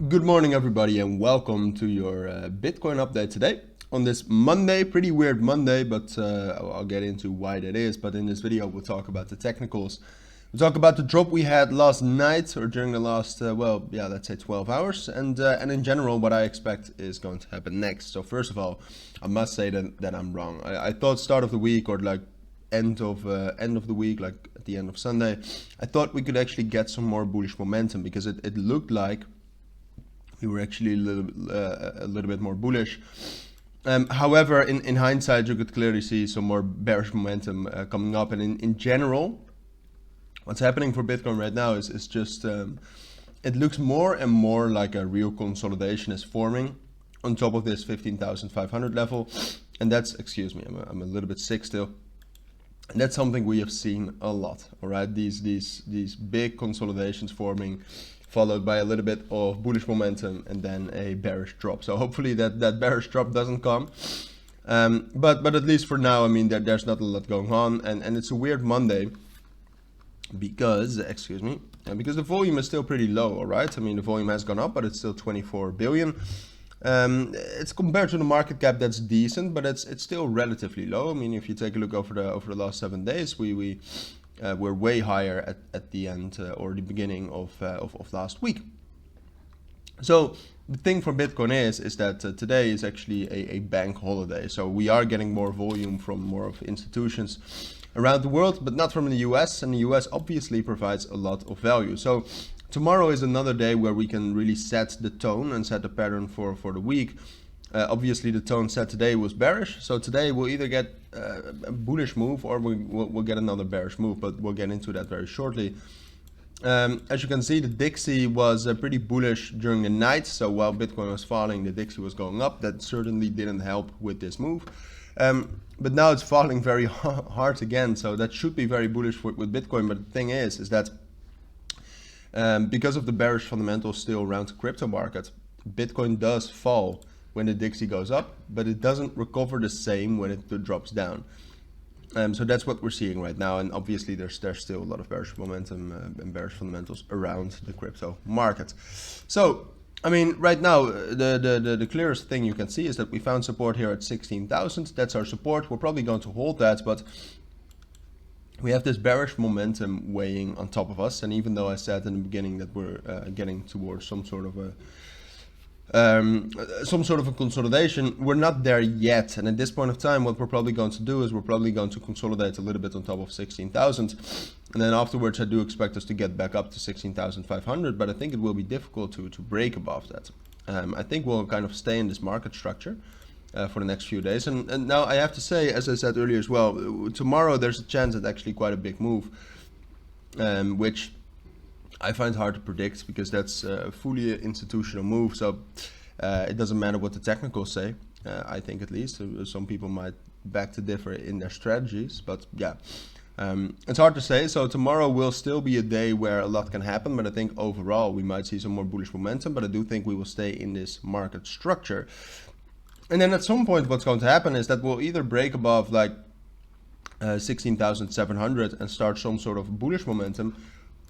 Good morning, everybody, and welcome to your Bitcoin update today on this Monday. Pretty weird Monday, but I'll get into why that is. But in this video, we'll talk about the technicals. We'll talk about the drop we had last night or during the last, let's say 12 hours, and in general, what I expect is going to happen next. So first of all, I must say that I'm wrong. I thought start of the week or like end of the week, like at the end of Sunday, I thought we could actually get some more bullish momentum because it looked like we were actually a little bit more bullish. However, in hindsight, you could clearly see some more bearish momentum coming up. And in general, what's happening for Bitcoin right now is just, it looks more and more like a real consolidation is forming on top of this 15,500 level. And that's, excuse me, I'm a little bit sick still. And that's something we have seen a lot, all right? These big consolidations forming, followed by a little bit of bullish momentum and then a bearish drop. So hopefully that bearish drop doesn't come. But at least for now, I mean, there's not a lot going on. And it's a weird Monday because, because the volume is still pretty low, all right? I mean, the volume has gone up, but it's still 24 billion. It's compared to the market cap, that's decent, but it's still relatively low. I mean, if you take a look over the last 7 days, we're way higher at the end or the beginning of last week. So the thing for Bitcoin is that today is actually a bank holiday. So we are getting more volume from more of institutions around the world, but not from the US. And the US obviously provides a lot of value. So tomorrow is another day where we can really set the tone and set the pattern for the week. Obviously, the tone set today was bearish, so today we'll either get a bullish move or we'll get another bearish move, but we'll get into that very shortly. As you can see, the Dixie was pretty bullish during the night, so while Bitcoin was falling, the Dixie was going up. That certainly didn't help with this move. But now it's falling very hard again, so that should be very bullish with Bitcoin. But the thing is that because of the bearish fundamentals still around the crypto market, Bitcoin does fall when the Dixie goes up, but it doesn't recover the same when it drops down. So that's what we're seeing right now, and obviously there's still a lot of bearish momentum and bearish fundamentals around the crypto market. So, I mean, right now the clearest thing you can see is that we found support here at 16,000. That's our support. We're probably going to hold that, but we have this bearish momentum weighing on top of us, and even though I said in the beginning that we're getting towards some sort of a consolidation, we're not there yet. And at this point of time, what we're probably going to do is we're probably going to consolidate a little bit on top of 16,000, and then afterwards I do expect us to get back up to 16,500, but I think it will be difficult to break above that. I think we'll kind of stay in this market structure for the next few days. And now I have to say, as I said earlier as well, tomorrow there's a chance at actually quite a big move, which I find hard to predict because that's fully an institutional move. So it doesn't matter what the technicals say, I think at least. Some people might beg to differ in their strategies, but yeah, it's hard to say. So tomorrow will still be a day where a lot can happen, but I think overall we might see some more bullish momentum, but I do think we will stay in this market structure. And then at some point what's going to happen is that we'll either break above like 16,700 and start some sort of bullish momentum,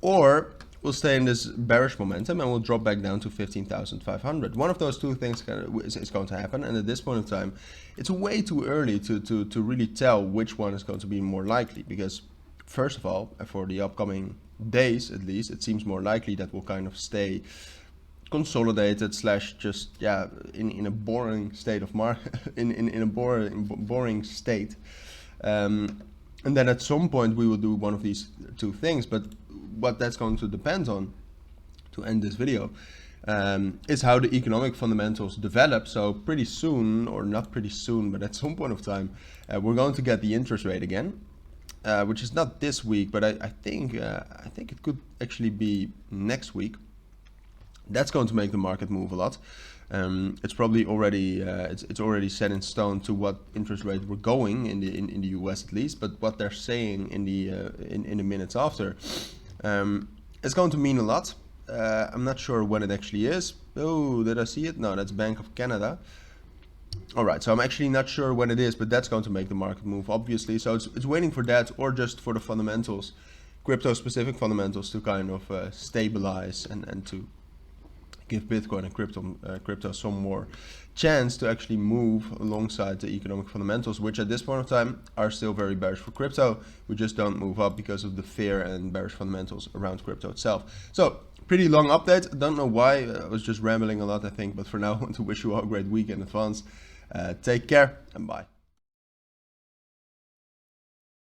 or we'll stay in this bearish momentum and we'll drop back down to 15,500. One of those two things is going to happen, and at this point in time, it's way too early to really tell which one is going to be more likely, because first of all, for the upcoming days at least, it seems more likely that we'll kind of stay consolidated / just in a boring state of in a boring state, and then at some point we will do one of these two things. But what that's going to depend on, to end this video, is how the economic fundamentals develop. So pretty soon, or not pretty soon, but at some point of time, we're going to get the interest rate again, which is not this week, but I think it could actually be next week. That's going to make the market move a lot. It's probably already it's already set in stone to what interest rate we're going in the US at least, but what they're saying in the minutes after is going to mean a lot. I'm not sure when it actually is. Oh, did I see it? No, that's Bank of Canada. All right, so I'm actually not sure when it is, but that's going to make the market move, obviously. So it's waiting for that, or just for the fundamentals, crypto specific fundamentals, to kind of stabilize and to give Bitcoin and crypto some more chance to actually move alongside the economic fundamentals, which at this point of time are still very bearish for crypto. We just don't move up because of the fear and bearish fundamentals around crypto itself. So pretty long update. Don't know why. I was just rambling a lot, I think. But for now, I want to wish you all a great week in advance. Take care and bye.